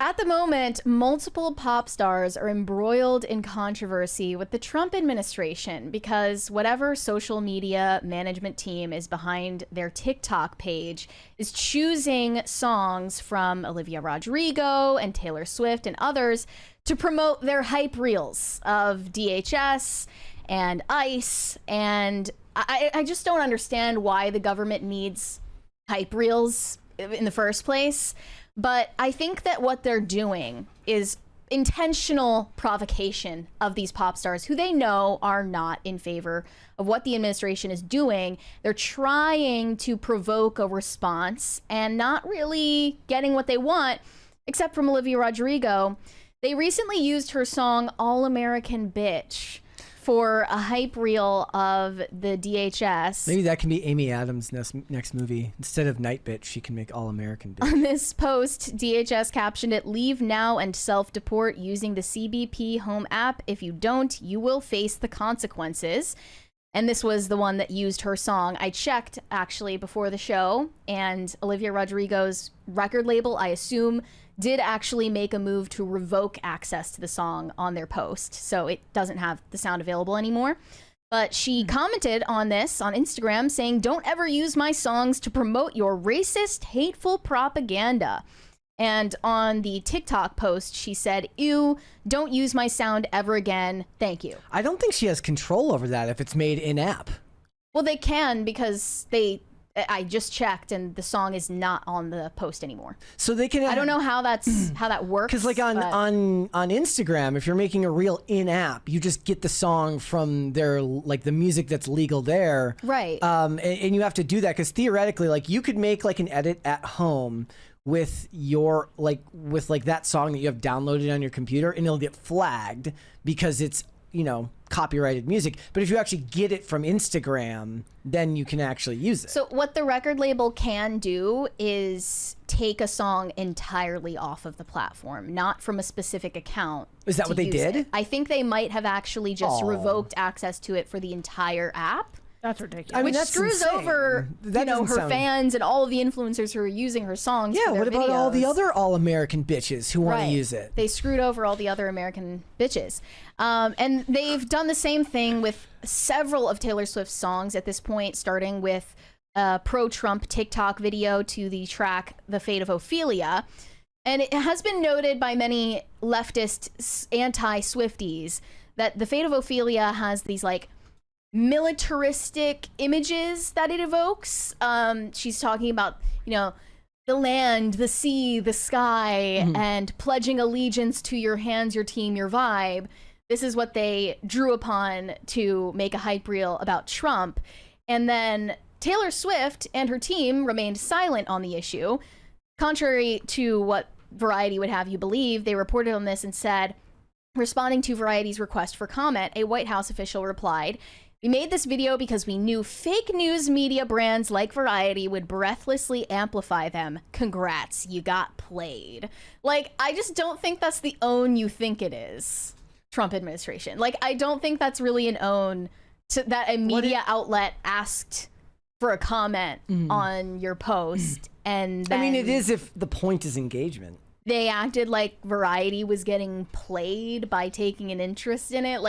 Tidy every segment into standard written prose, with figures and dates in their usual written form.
At the moment, multiple pop stars are embroiled in controversy with the Trump administration because whatever social media management team is behind their TikTok page is choosing songs from Olivia Rodrigo and Taylor Swift and others to promote their hype reels of DHS and ICE. And I just don't understand why the government needs hype reels in the first place. But I think that what they're doing is intentional provocation of these pop stars who they know are not in favor of what the administration is doing. They're trying to provoke a response and not really getting what they want, except from Olivia Rodrigo. They recently used her song All American Bitch for a hype reel of the DHS. Maybe that can be Amy Adams' next movie. Instead of Night Bitch, she can make All American Bitch. On this post, DHS captioned it, "Leave now and self-deport using the CBP Home app. If you don't, you will face the consequences." And this was the one that used her song. I checked, actually, before the show, and Olivia Rodrigo's record label, I assume, did actually make a move to revoke access to the song on their post, so it doesn't have the sound available anymore. But she commented on this on Instagram saying, "Don't ever use my songs to promote your racist, hateful propaganda." And on the TikTok post, she said, "Ew, don't use my sound ever again. Thank you." I don't think she has control over that if it's made in-app. Well, they can because I just checked and the song is not on the post anymore. So they can. I don't know how that works. Because like on Instagram, if you're making a reel in-app, you just get the song from their the music that's legal there, right? And you have to do that because theoretically, like you could make like an edit at home with your with that song that you have downloaded on your computer, and it'll get flagged because it's copyrighted music. But if you actually get it from Instagram, then you can actually use it. So what the record label can do is take a song entirely off of the platform, not from a specific account. Is that what they did? It. I think they might have actually just revoked access to it for the entire app. That's ridiculous. I mean, which that's screws insane. over her fans and all of the influencers who are using her songs. Yeah, for their what about videos. all the other all-American bitches who want to use it? They screwed over all the other American bitches. And they've done the same thing with several of Taylor Swift's songs at this point, starting with a pro-Trump TikTok video to the track The Fate of Ophelia. And it has been noted by many leftist anti-Swifties that The Fate of Ophelia has these militaristic images that it evokes. She's talking about, the land, the sea, the sky, and pledging allegiance to your hands, your team, your vibe. This is what they drew upon to make a hype reel about Trump. And then Taylor Swift and her team remained silent on the issue. Contrary to what Variety would have you believe, they reported on this and said, responding to Variety's request for comment, a White House official replied, "We made this video because we knew fake news media brands like Variety would breathlessly amplify them. Congrats, you got played." I just don't think that's the own you think it is, Trump administration. I don't think that's really an own that a media outlet asked for a comment on your post. And then I mean, it is if the point is engagement. They acted like Variety was getting played by taking an interest in it.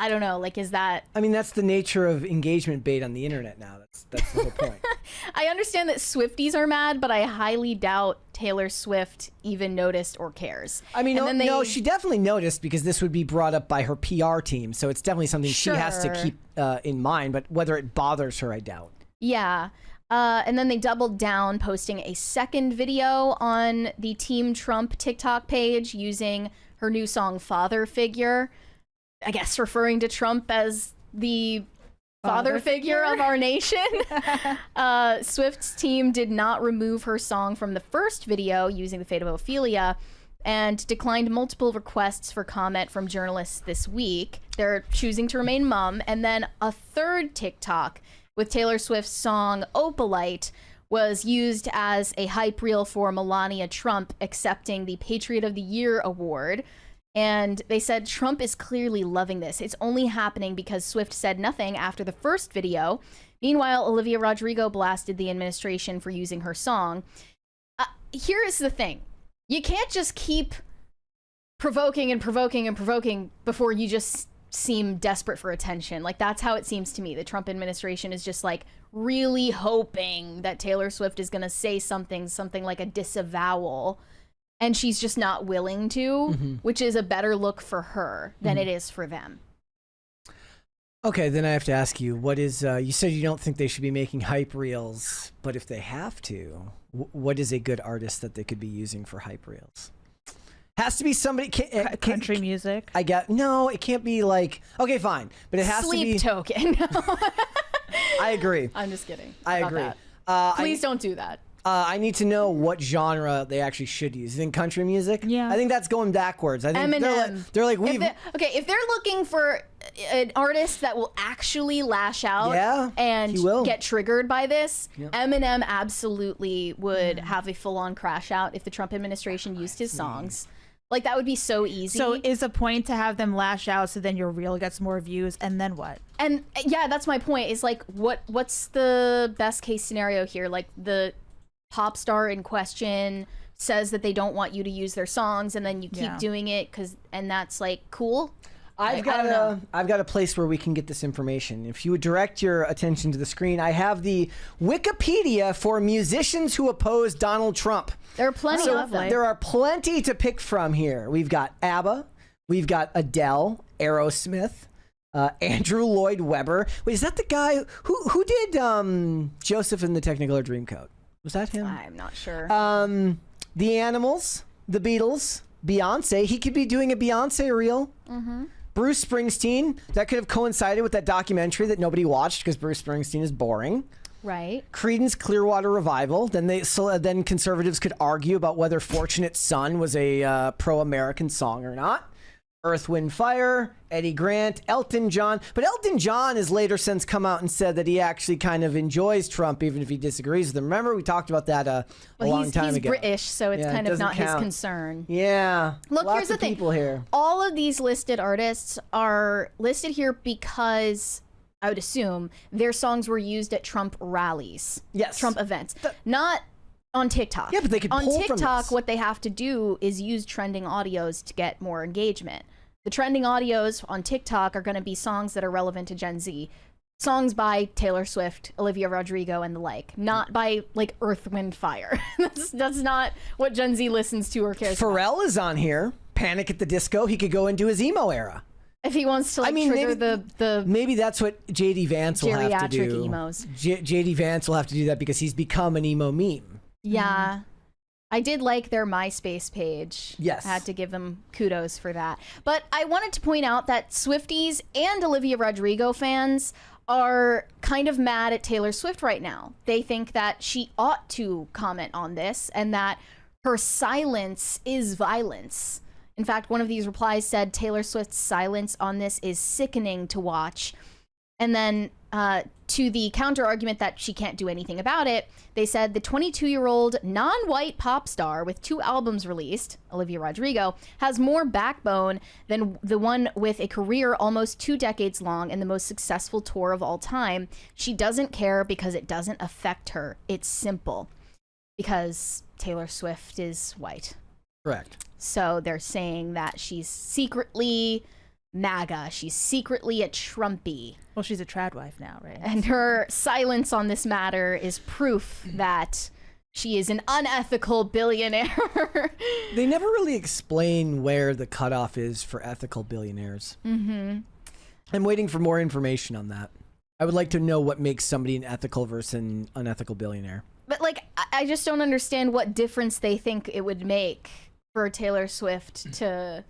I don't know, is that... I mean, that's the nature of engagement bait on the internet now. That's the whole point. I understand that Swifties are mad, but I highly doubt Taylor Swift even noticed or cares. I mean, no, she definitely noticed because this would be brought up by her PR team, so it's definitely something she has to keep in mind, but whether it bothers her, I doubt. Yeah. And then they doubled down, posting a second video on the Team Trump TikTok page using her new song, Father Figure. I guess referring to Trump as the father figure of our nation. Swift's team did not remove her song from the first video using The Fate of Ophelia and declined multiple requests for comment from journalists this week. They're choosing to remain mum. And then a third TikTok with Taylor Swift's song Opalite was used as a hype reel for Melania Trump accepting the Patriot of the Year award. And they said Trump is clearly loving this. It's only happening because Swift said nothing after the first video. Meanwhile, Olivia Rodrigo blasted the administration for using her song. Here is the thing. you can't just keep provoking and provoking and provoking before you just seem desperate for attention. Like, that's how it seems to me. The Trump administration is just like really hoping that Taylor Swift is going to say something like a disavowal, and she's just not willing to, which is a better look for her than it is for them. Okay, then I have to ask you, what is, you said you don't think they should be making hype reels, but if they have to, what is a good artist that they could be using for hype reels? Has to be somebody, country music. I get, no, it can't be like, okay, fine, but it has Sleep to be. Token. I agree. I'm just kidding. I about agree. that. Please don't do that. I need to know what genre they actually should use. You think country music? Yeah. I think that's going backwards. I think Eminem. they're like we've. If they're looking for an artist that will actually lash out Yeah, and he will. get triggered by this, Eminem absolutely would have a full-on crash out if the Trump administration used his songs. Like, that would be so easy. So is the point to have them lash out so then your reel gets more views, and then what? And yeah, that's my point. Is like, what's the best case scenario here? Like, the pop star in question says that they don't want you to use their songs, and then you keep doing it and that's like cool. I've got a place where we can get this information. If you would direct your attention to the screen, I have the Wikipedia for musicians who oppose Donald Trump. There are plenty of them. There are plenty to pick from here. We've got ABBA, we've got Adele, Aerosmith, Andrew Lloyd Webber. Wait, is that the guy who did Joseph and the Technicolor Dreamcoat? Was that him? I'm not sure. The Animals, the Beatles, Beyonce. He could be doing a Beyonce reel. Bruce Springsteen. That could have coincided with that documentary that nobody watched because Bruce Springsteen is boring. Right. Creedence Clearwater Revival. Then conservatives could argue about whether Fortunate Son was a pro-American song or not. Earth, Wind, Fire, Eddie Grant, Elton John. But Elton John has later since come out and said that he actually kind of enjoys Trump, even if he disagrees with him. Remember, we talked about that a long time ago. He's British, so it's kind of not count. his concern. Yeah. Look, Lots here's the of thing. people here. All of these listed artists are listed here because, I would assume, their songs were used at Trump rallies. Yes. Trump events. Not on TikTok. Yeah, but they could on pull from TikTok, this. what they have to do is use trending audios to get more engagement. The trending audios on TikTok are going to be songs that are relevant to Gen Z. Songs by Taylor Swift, Olivia Rodrigo, and the like. Not by, like, Earth, Wind, Fire. That's not what Gen Z listens to or cares about. Pharrell is on here. Panic at the Disco. He could go into his emo era. If he wants to, like, trigger the maybe that's what JD Vance will have to geriatric do. emos. JD Vance will have to do that because he's become an emo meme. Yeah. I did like their MySpace page. Yes. I had to give them kudos for that. But I wanted to point out that Swifties and Olivia Rodrigo fans are kind of mad at Taylor Swift right now. They think that she ought to comment on this and that her silence is violence. In fact, one of these replies said Taylor Swift's silence on this is sickening to watch. And then to the counter argument that she can't do anything about it, they said the 22-year-old non-white pop star with 2 albums released, Olivia Rodrigo, has more backbone than the one with a career almost 2 decades long and the most successful tour of all time. She doesn't care because it doesn't affect her. It's simple. Because Taylor Swift is white. Correct. So they're saying that she's secretly MAGA. She's secretly a Trumpy. Well, she's a trad wife now, right? And her silence on this matter is proof that she is an unethical billionaire. They never really explain where the cutoff is for ethical billionaires. I'm waiting for more information on that. I would like to know what makes somebody an ethical versus an unethical billionaire. But, like, I just don't understand what difference they think it would make for Taylor Swift to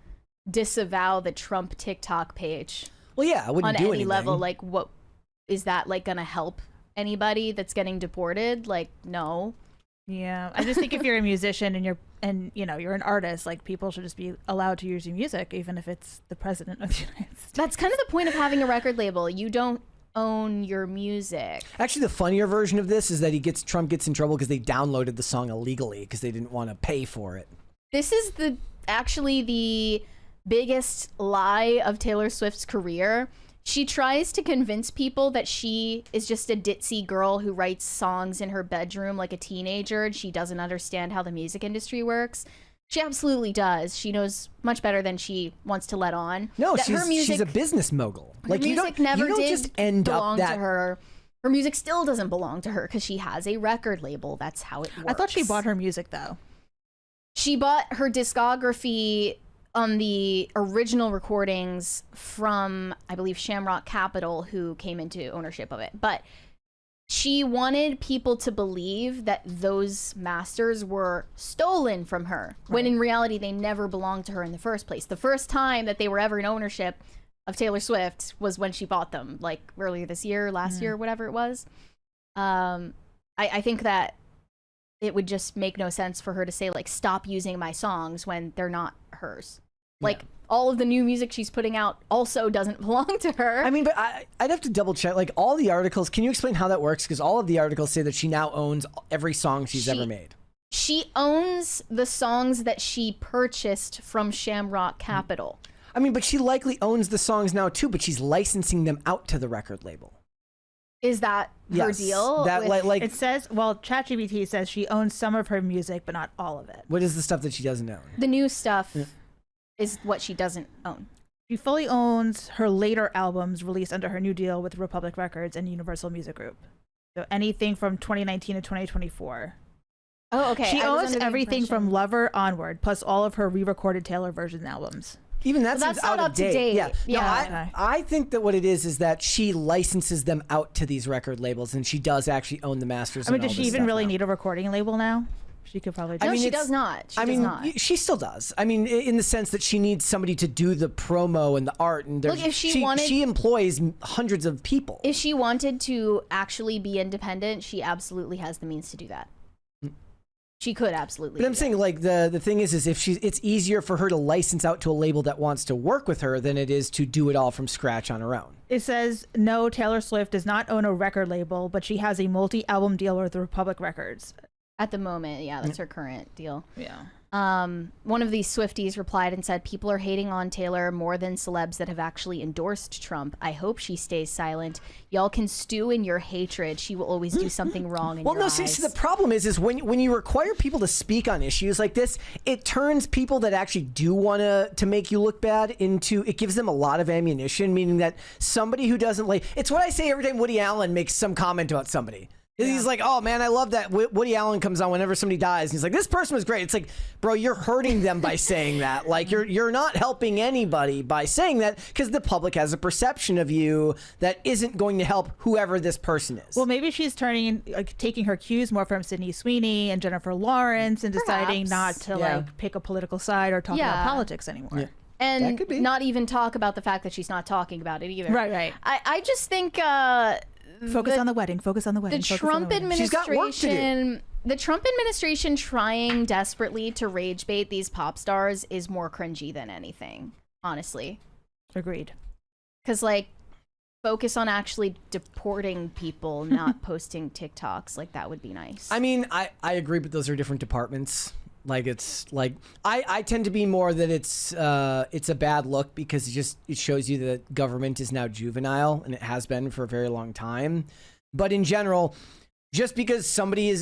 disavow the Trump TikTok page. Well, yeah, I wouldn't on do any anything. level. Like, what is that, like, gonna help anybody that's getting deported? Like, no. Yeah, I just think if you're a musician and you're an artist, like, people should just be allowed to use your music, even if it's the president of the United States. That's kind of the point of having a record label. You don't own your music. Actually, the funnier version of this is that Trump gets in trouble because they downloaded the song illegally because they didn't want to pay for it. This is actually the biggest lie of Taylor Swift's career. She tries to convince people that she is just a ditzy girl who writes songs in her bedroom like a teenager and she doesn't understand how the music industry works. She absolutely does. She knows much better than she wants to let on. No, that she's a business mogul. Her Like you music don't never did just end belong up that. to her. Her music still doesn't belong to her because she has a record label. That's how it works. I thought she bought her music though. She bought her discography on the original recordings from, I believe, Shamrock Capital, who came into ownership of it. But she wanted people to believe that those masters were stolen from her, when in reality they never belonged to her in the first place. The first time that they were ever in ownership of Taylor Swift was when she bought them, like earlier this year, last year, whatever it was. I think that it would just make no sense for her to say, like, stop using my songs when they're not hers. Like, all of the new music she's putting out also doesn't belong to her. I mean, but I'd have to double check. Like all the articles, can you explain how that works? Because all of the articles say that she now owns every song she's ever made. She owns the songs that she purchased from Shamrock Capital. I mean, but she likely owns the songs now too, but she's licensing them out to the record label. Is that her Yes, deal? that with- like It says, well, ChatGPT says she owns some of her music, but not all of it. what is the stuff that she doesn't own? the new stuff is what she doesn't own. She fully owns her later albums released under her new deal with Republic Records and Universal Music Group. So anything from 2019 to 2024. Oh, okay. She I was owns under the everything from impression- Lover onward, plus all of her re-recorded Taylor version albums. Even that Well, seems that's not out of up to date. date. Yeah, no, Yeah. Okay. I think that what it is that she licenses them out to these record labels, and she does actually own the masters. I mean, and does all she this even stuff really now. need a recording label now? She could probably do No, I mean, she it's- does not. She I does mean, not. she still does. I mean, in the sense that she needs somebody to do the promo and the art, and Look, if she wanted- she employs hundreds of people. If she wanted to actually be independent, she absolutely has the means to do that. She could absolutely. But I'm do saying, like, the thing is if it's easier for her to license out to a label that wants to work with her than it is to do it all from scratch on her own. It says, no, Taylor Swift does not own a record label, but she has a multi-album deal with Republic Records. that. At the moment, yeah, that's her current deal. Yeah. One of these Swifties replied and said, "People are hating on Taylor more than celebs that have actually endorsed Trump. I hope she stays silent. Y'all can stew in your hatred. She will always do something wrong in Well, your no, eyes." see, the problem is when you require people to speak on issues like this, it turns people that actually do want to make you look bad into, it gives them a lot of ammunition, meaning that somebody who doesn't like, it's what I say every time Woody Allen makes some comment about somebody. He's like, oh man, I love that Woody Allen comes on whenever somebody dies. And he's like, this person was great. It's like, bro, you're hurting them by saying that. Like, you're not helping anybody by saying that, because the public has a perception of you that isn't going to help whoever this person is. Well, maybe she's taking her cues more from Sydney Sweeney and Jennifer Lawrence and deciding not Perhaps. to Yeah. like pick a political side or talk Yeah. about politics anymore. Yeah. and That could be. not even talk about the fact that she's not talking about it either. Right, right. I just think Focus on the wedding. Focus on the the wedding. focus on Trump the wedding. She's got work to do. administration, the Trump administration trying desperately to rage bait these pop stars is more cringy than anything, honestly. Agreed. Because, like, focus on actually deporting people, not posting TikToks. Like, that would be nice. I mean, I agree, but those are different departments. Like, it's like I tend to be more that it's a bad look, because it shows you that government is now juvenile, and it has been for a very long time. But in general, just because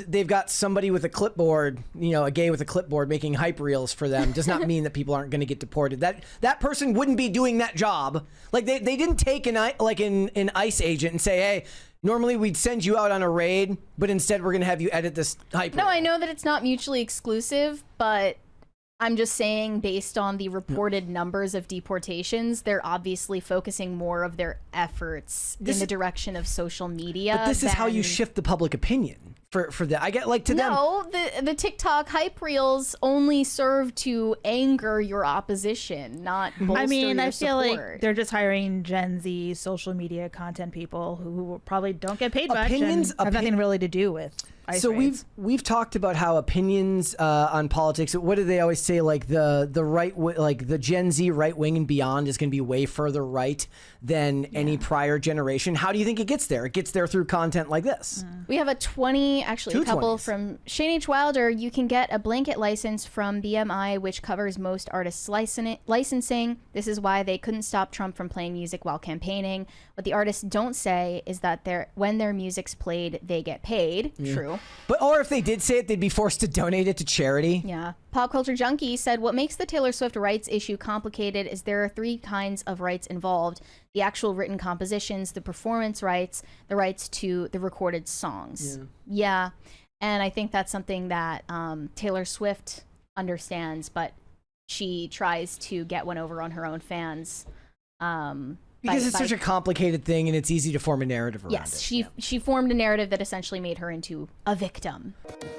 they've got somebody with a clipboard, a gay with a clipboard making hype reels for them, does not mean that people aren't going to get deported. That person wouldn't be doing that job. Like, they didn't take an ICE agent and say, hey, normally we'd send you out on a raid, but instead we're going to have you edit this hype no, reel. I know that it's not mutually exclusive, but I'm just saying, based on the reported numbers of deportations, they're obviously focusing more of their efforts in the direction of social media. But this is how you than- shift the public opinion for that. I get, like, to them. No, the TikTok hype reels only serve to anger your opposition, not bolster I mean, your I feel support. like they're just hiring Gen Z social media content people who probably don't get paid much Opinions- and have nothing really to do with ICE So raids. we've talked about how opinions on politics. What do they always say? Like the right, like the Gen Z right wing and beyond is going to be way further right than any prior generation. How do you think it gets there? It gets there through content like this. We have a Two couple 20s. from Shane H. Wilder. You can get a blanket license from BMI, which covers most artists' licensing. This is why they couldn't stop Trump from playing music while campaigning. What the artists don't say is that when their music's played, they get paid. True. Or if they did say it, they'd be forced to donate it to charity. Yeah. Pop Culture Junkie said, what makes the Taylor Swift rights issue complicated is there are 3 kinds of rights involved: the actual written compositions, the performance rights, the rights to the recorded songs. Yeah. And I think that's something that Taylor Swift understands, but she tries to get one over on her own fans. Because it's such a complicated thing, and it's easy to form a narrative around it. Yes, she formed a narrative that essentially made her into a victim.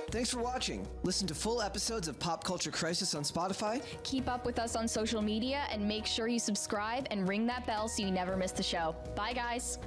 Thanks for watching. Listen to full episodes of Pop Culture Crisis on Spotify. Keep up with us on social media and make sure you subscribe and ring that bell so you never miss the show. Bye, guys.